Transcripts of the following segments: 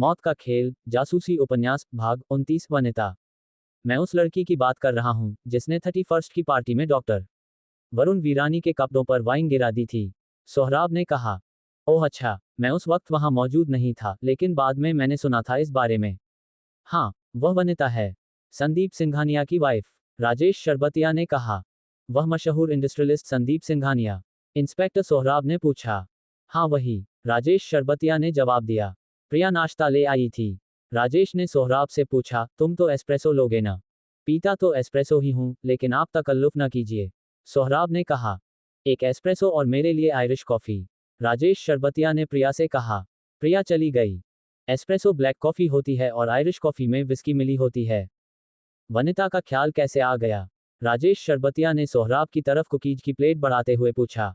मौत का खेल, जासूसी उपन्यास, भाग 29। वनिता, मैं उस लड़की की बात कर रहा हूँ जिसने 31st की पार्टी में डॉक्टर वरुण वीरानी के कपड़ों पर वाइन गिरा दी थी। सोहराब ने कहा। ओह अच्छा, मैं उस वक्त वहां मौजूद नहीं था, लेकिन बाद में मैंने सुना था इस बारे में। हाँ, वह वनिता है, संदीप सिंघानिया की वाइफ, राजेश शरबतिया ने कहा। वह मशहूर इंडस्ट्रियलिस्ट संदीप सिंघानिया? इंस्पेक्टर सोहराब ने पूछा। हाँ वही, राजेश शरबतिया ने जवाब दिया। प्रिया नाश्ता ले आई थी। राजेश ने सोहराब से पूछा, तुम तो एस्प्रेसो लोगे ना? पीता तो एस्प्रेसो ही हूं, लेकिन आप तकल्लुफ न कीजिए, सोहराब ने कहा। एक एस्प्रेसो और मेरे लिए आयरिश कॉफी, राजेश शरबतिया ने प्रिया से कहा। प्रिया चली गई। एस्प्रेसो ब्लैक कॉफी होती है और आयरिश कॉफी में विस्की मिली होती है। वनिता का ख्याल कैसे आ गया? राजेश शरबतिया ने सोहराब की तरफ कुकीज की प्लेट बढ़ाते हुए पूछा।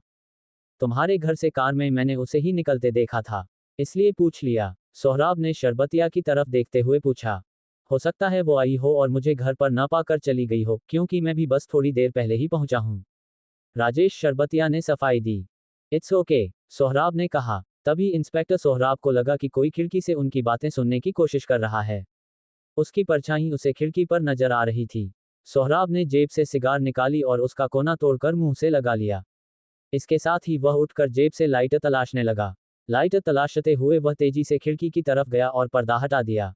तुम्हारे घर से कार में मैंने उसे ही निकलते देखा था, इसलिए पूछ लिया, सोहराब ने शरबतिया की तरफ देखते हुए पूछा। हो सकता है वो आई हो और मुझे घर पर न पाकर चली गई हो, क्योंकि मैं भी बस थोड़ी देर पहले ही पहुंचा हूं, राजेश शरबतिया ने सफाई दी। इट्स ओके, सोहराब ने कहा। तभी इंस्पेक्टर सोहराब को लगा कि कोई खिड़की से उनकी बातें सुनने की कोशिश कर रहा है। उसकी परछाई उसे खिड़की पर नजर आ रही थी। सोहराब ने जेब से सिगार निकाली और उसका कोना तोड़कर मुंह से लगा लिया। इसके साथ ही वह उठकर जेब से लाइटर तलाशने लगा। लाइटर तलाशते हुए वह तेजी से खिड़की की तरफ गया और पर्दा हटा दिया।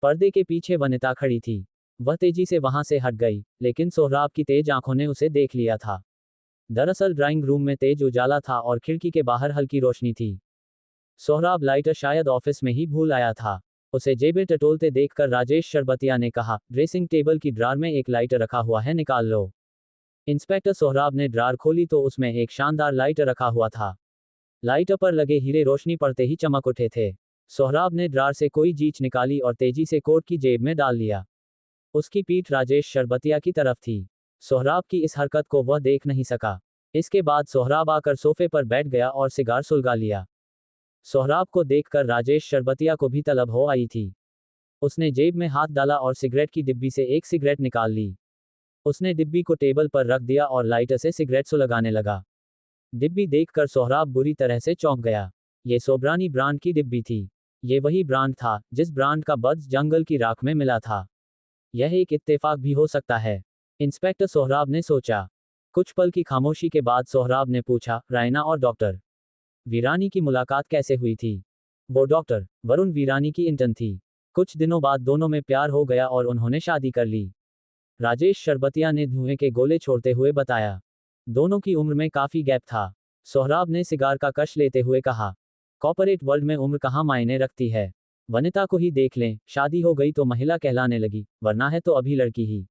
पर्दे के पीछे वनिता खड़ी थी। वह तेजी से वहां से हट गई, लेकिन सोहराब की तेज आंखों ने उसे देख लिया था। दरअसल ड्राइंग रूम में तेज उजाला था और खिड़की के बाहर हल्की रोशनी थी। सोहराब लाइटर शायद ऑफिस में ही भूल आया था। उसे जेबें टटोलते देखकर राजेश शरबतिया ने कहा, ड्रेसिंग टेबल की ड्रार में एक लाइटर रखा हुआ है, निकाल लो। इंस्पेक्टर सोहराब ने ड्रार खोली तो उसमें एक शानदार लाइटर रखा हुआ था। लाइटर पर लगे हीरे रोशनी पड़ते ही चमक उठे थे। सोहराब ने ड्रार से कोई जीच निकाली और तेजी से कोट की जेब में डाल लिया। उसकी पीठ राजेश शरबतिया की तरफ थी। सोहराब की इस हरकत को वह देख नहीं सका। इसके बाद सोहराब आकर सोफे पर बैठ गया और सिगार सुलगा लिया। सोहराब को देखकर राजेश शरबतिया को भी तलब हो आई थी। उसने जेब में हाथ डाला और सिगरेट की डिब्बी से एक सिगरेट निकाल ली। उसने डिब्बी को टेबल पर रख दिया और लाइटर से सिगरेट सुलगाने लगा। डिब्बी देखकर सोहराब बुरी तरह से चौंक गया। ये सोब्रानी ब्रांड की डिब्बी थी। ये वही ब्रांड था जिस ब्रांड का बड्स जंगल की राख में मिला था। यह एक इत्तेफाक भी हो सकता है, इंस्पेक्टर सोहराब ने सोचा। कुछ पल की खामोशी के बाद सोहराब ने पूछा, रायना और डॉक्टर वीरानी की मुलाकात कैसे हुई थी? वो डॉक्टर वरुण वीरानी की इंटर्न थी। कुछ दिनों बाद दोनों में प्यार हो गया और उन्होंने शादी कर ली, राजेश शरबतिया ने धुएं के गोले छोड़ते हुए बताया। दोनों की उम्र में काफी गैप था, सोहराब ने सिगार का कश लेते हुए कहा। कॉर्पोरेट वर्ल्ड में उम्र कहाँ मायने रखती है? वनिता को ही देख लें, शादी हो गई तो महिला कहलाने लगी, वरना है तो अभी लड़की ही।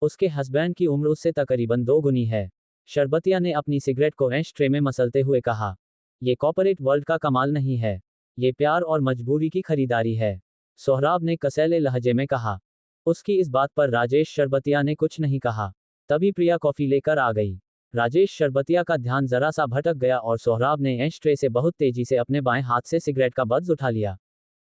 उसके हस्बैंड की उम्र उससे तकरीबन 2 गुनी है। शरबतिया ने अपनी सिगरेट को एश ट्रे में मसलते हुए कहा। ये कॉर्पोरेट वर्ल्ड का कमाल नहीं है, ये प्यार और मजबूरी की खरीदारी है, सोहराब ने कसैले लहजे में कहा। उसकी इस बात पर राजेश शरबतिया ने कुछ नहीं कहा। तभी प्रिया कॉफी लेकर आ गई। राजेश शरबतिया का ध्यान जरा सा भटक गया और सोहराब ने एश ट्रे से बहुत तेजी से अपने बाएं हाथ से सिगरेट का बड्स उठा लिया।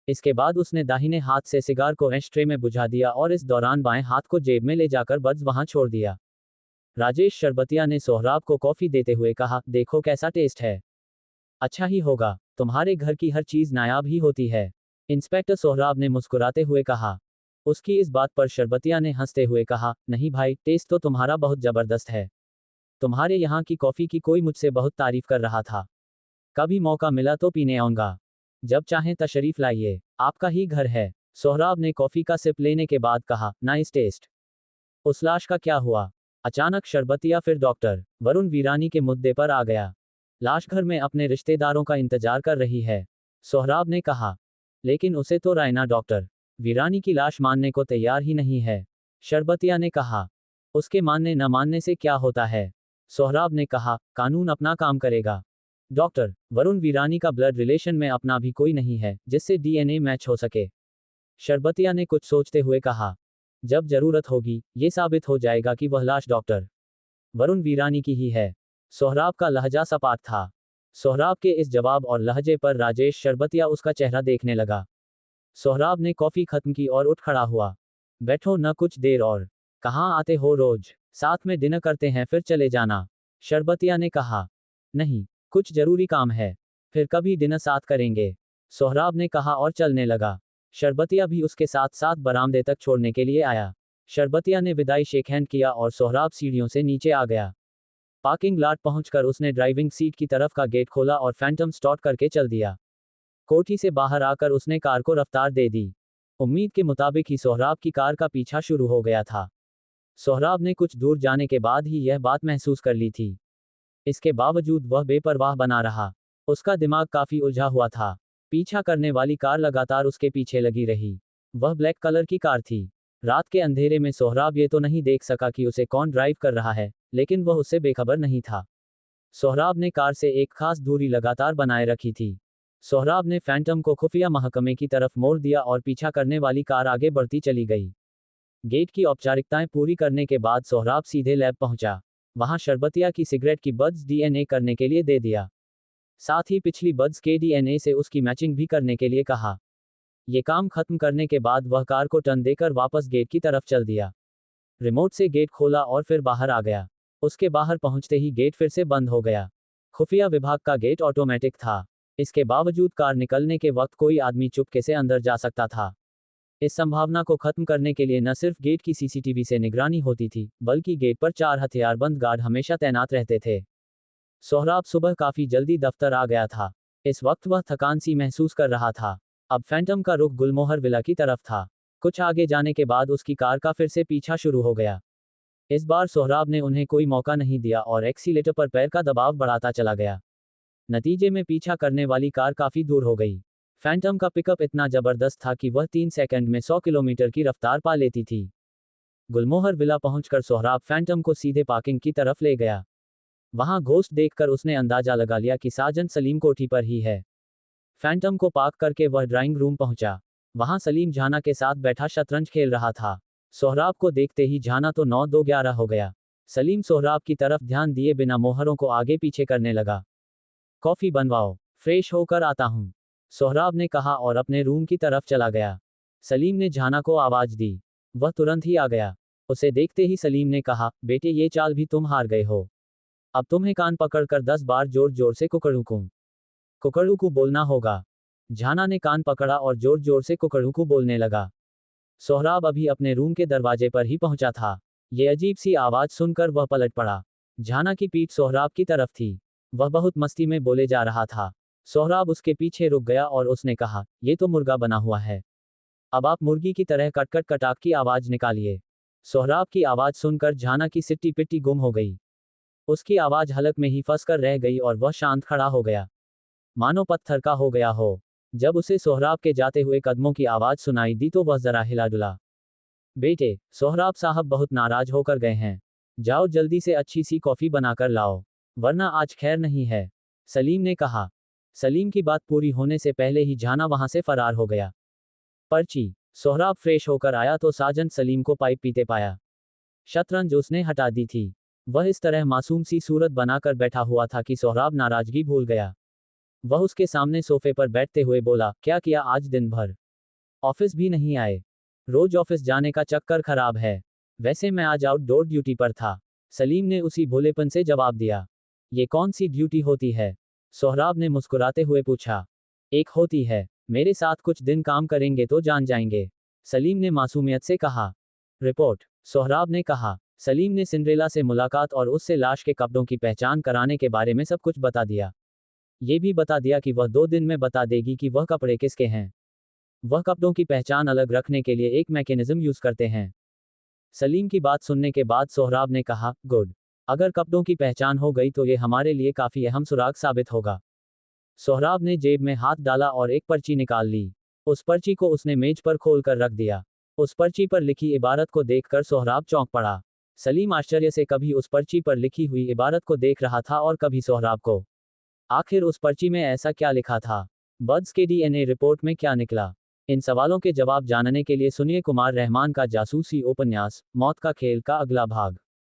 इसके बाद उसने दाहिने हाथ से सिगार को एश ट्रे में बुझा दिया और इस दौरान बाएं हाथ को जेब में ले जाकर बड्स वहां छोड़ दिया। राजेश शरबतिया ने सोहराब को कॉफी देते हुए कहा, देखो कैसा टेस्ट है। अच्छा ही होगा, तुम्हारे घर की हर चीज नायाब ही होती है, इंस्पेक्टर सोहराब ने मुस्कुराते हुए कहा। उसकी इस बात पर शरबतिया ने हंसते हुए कहा, नहीं भाई, टेस्ट तो तुम्हारा बहुत जबरदस्त है। तुम्हारे यहाँ की कॉफी की कोई मुझसे बहुत तारीफ कर रहा था। कभी मौका मिला तो पीने आऊंगा। जब चाहें तशरीफ लाइए, आपका ही घर है, सोहराब ने कॉफी का सिप लेने के बाद कहा। Nice test. उस लाश का क्या हुआ? अचानक शरबतिया फिर डॉक्टर वरुण वीरानी के मुद्दे पर आ गया। लाश घर में अपने रिश्तेदारों का इंतजार कर रही है, सोहराब ने कहा। लेकिन उसे तो रायना डॉक्टर वीरानी की लाश मानने को तैयार ही नहीं है, शरबतिया ने कहा। उसके मानने न मानने से क्या होता है, सोहराब ने कहा, कानून अपना काम करेगा। डॉक्टर वरुण वीरानी का ब्लड रिलेशन में अपना भी कोई नहीं है जिससे डीएनए मैच हो सके, शरबतिया ने कुछ सोचते हुए कहा। जब जरूरत होगी, ये साबित हो जाएगा कि वह लाश डॉक्टर वरुण वीरानी की ही है। सोहराब का लहजा सपाट था। सोहराब के इस जवाब और लहजे पर राजेश शरबतिया उसका चेहरा देखने लगा। सोहराब ने कॉफी खत्म की और उठ खड़ा हुआ। बैठो न कुछ देर और, कहाँ आते हो रोज? साथ में डिनर करते हैं फिर चले जाना, शरबतिया ने कहा। नहीं, कुछ जरूरी काम है, फिर कभी डिनर साथ करेंगे। सोहराब ने कहा और चलने लगा। शरबतिया भी उसके साथ साथ बरामदे तक छोड़ने के लिए आया। शरबतिया ने विदाई शेक हैंड किया और सोहराब सीढ़ियों से नीचे आ गया। पार्किंग लॉट पहुंचकर उसने ड्राइविंग सीट की तरफ का गेट खोला और फैंटम स्टार्ट करके चल दिया। कोठी से बाहर आकर उसने कार को रफ्तार दे दी। उम्मीद के मुताबिक ही सोहराब की कार का पीछा शुरू हो गया था। सोहराब ने कुछ दूर जाने के बाद ही यह बात महसूस कर ली थी। इसके बावजूद वह बेपरवाह बना रहा। उसका दिमाग काफी उलझा हुआ था। पीछा करने वाली कार लगातार उसके पीछे लगी रही। वह ब्लैक कलर की कार थी। रात के अंधेरे में सोहराब ये तो नहीं देख सका कि उसे कौन ड्राइव कर रहा है, लेकिन वह उससे बेखबर नहीं था। सोहराब ने कार से एक खास दूरी लगातार बनाए रखी थी। सोहराब ने फैंटम को खुफिया महकमे की तरफ मोड़ दिया और पीछा करने वाली कार आगे बढ़ती चली गई। गेट की औपचारिकताएं पूरी करने के बाद सोहराब सीधे लैब पहुंचा। वहां शरबतिया की सिगरेट की बड्स डीएनए करने के लिए दे दिया। साथ ही पिछली बड्स के डीएनए से उसकी मैचिंग भी करने के लिए कहा। ये काम खत्म करने के बाद वह कार को टर्न देकर वापस गेट की तरफ चल दिया। रिमोट से गेट खोला और फिर बाहर आ गया। उसके बाहर पहुंचते ही गेट फिर से बंद हो गया। खुफिया विभाग का गेट ऑटोमेटिक था। इसके बावजूद कार निकलने के वक्त कोई आदमी चुपके से अंदर जा सकता था। इस संभावना को खत्म करने के लिए न सिर्फ गेट की सीसीटीवी से निगरानी होती थी, बल्कि गेट पर 4 हथियारबंद गार्ड हमेशा तैनात रहते थे। सोहराब सुबह काफी जल्दी दफ्तर आ गया था। इस वक्त वह थकान सी महसूस कर रहा था। अब फैंटम का रुख गुलमोहर विला की तरफ था। कुछ आगे जाने के बाद उसकी कार का फिर से पीछा शुरू हो गया। इस बार सोहराब ने उन्हें कोई मौका नहीं दिया और एक्सीलेटर पर पैर का दबाव बढ़ाता चला गया। नतीजे में पीछा करने वाली कार काफी दूर हो गई। फैंटम का पिकअप इतना जबरदस्त था कि वह 3 सेकंड में 100 किलोमीटर की रफ्तार पा लेती थी। गुलमोहर विला पहुंचकर सोहराब फैंटम को सीधे पार्किंग की तरफ ले गया। वहां घोस्ट देखकर उसने अंदाजा लगा लिया कि साजन सलीम कोठी पर ही है। फैंटम को पार्क करके वह ड्राइंग रूम पहुंचा। वहां सलीम झाना के साथ बैठा शतरंज खेल रहा था। सोहराब को देखते ही झाना तो 9-2-11 हो गया। सलीम सोहराब की तरफ ध्यान दिए बिना मोहरों को आगे पीछे करने लगा। कॉफी बनवाओ, फ्रेश होकर आता हूं, सोहराब ने कहा और अपने रूम की तरफ चला गया। सलीम ने झाना को आवाज दी। वह तुरंत ही आ गया। उसे देखते ही सलीम ने कहा, बेटे ये चाल भी तुम हार गए हो। अब तुम्हें कान पकड़कर 10 बार जोर जोर से कुकड़ूकू बोलना होगा। झाना ने कान पकड़ा और जोर जोर से कुकड़ूकू बोलने लगा। सोहराब अभी अपने रूम के दरवाजे पर ही पहुंचा था। ये अजीब सी आवाज सुनकर वह पलट पड़ा। झाना की पीठ सोहराब की तरफ थी। वह बहुत मस्ती में बोले जा रहा था। सोहराब उसके पीछे रुक गया और उसने कहा, ये तो मुर्गा बना हुआ है। अब आप मुर्गी की तरह कटकट कटाक की आवाज निकालिए। सोहराब की आवाज सुनकर झाना की सिट्टी पिट्टी गुम हो गई। उसकी आवाज हलक में ही फंसकर रह गई और वह शांत खड़ा हो गया, मानो पत्थर का हो गया हो। जब उसे सोहराब के जाते हुए कदमों की आवाज सुनाई दी तो वह जरा हिला डुला। बेटे, सोहराब साहब बहुत नाराज होकर गए हैं। जाओ जल्दी से अच्छी सी कॉफी बनाकर लाओ, वरना आज खैर नहीं है, सलीम ने कहा। सलीम की बात पूरी होने से पहले ही झाना वहां से फरार हो गया। पर्ची। सोहराब फ्रेश होकर आया तो साजन सलीम को पाइप पीते पाया। शतरंज उसने हटा दी थी। वह इस तरह मासूम सी सूरत बनाकर बैठा हुआ था कि सोहराब नाराजगी भूल गया। वह उसके सामने सोफे पर बैठते हुए बोला, क्या किया आज दिन भर? ऑफिस भी नहीं आए? रोज ऑफिस जाने का चक्कर खराब है। वैसे मैं आज आउटडोर ड्यूटी पर था, सलीम ने उसी भोलेपन से जवाब दिया। ये कौन सी ड्यूटी होती है? सोहराब ने मुस्कुराते हुए पूछा। एक होती है, मेरे साथ कुछ दिन काम करेंगे तो जान जाएंगे, सलीम ने मासूमियत से कहा। रिपोर्ट। सोहराब ने कहा। सलीम ने सिंड्रेला से मुलाकात और उससे लाश के कपड़ों की पहचान कराने के बारे में सब कुछ बता दिया। ये भी बता दिया कि वह 2 दिन में बता देगी कि वह कपड़े किसके हैं। वह कपड़ों की पहचान अलग रखने के लिए एक मैकेनिज्म यूज करते हैं। सलीम की बात सुनने के बाद सोहराब ने कहा, गुड, अगर कपड़ों की पहचान हो गई तो ये हमारे लिए काफी अहम सुराग साबित होगा। सोहराब ने जेब में हाथ डाला और एक पर्ची निकाल ली। उस पर्ची को उसने मेज पर खोल कर रख दिया। उस पर्ची पर लिखी इबारत को देखकर सोहराब चौंक पड़ा। सलीम आश्चर्य से कभी उस पर्ची पर लिखी हुई इबारत को देख रहा था और कभी सोहराब को। आखिर उस पर्ची में ऐसा क्या लिखा था? बर्ड्स के डीएनए रिपोर्ट में क्या निकला? इन सवालों के जवाब जानने के लिए सुनिए कुमार रहमान का जासूसी उपन्यास मौत का खेल का अगला भाग।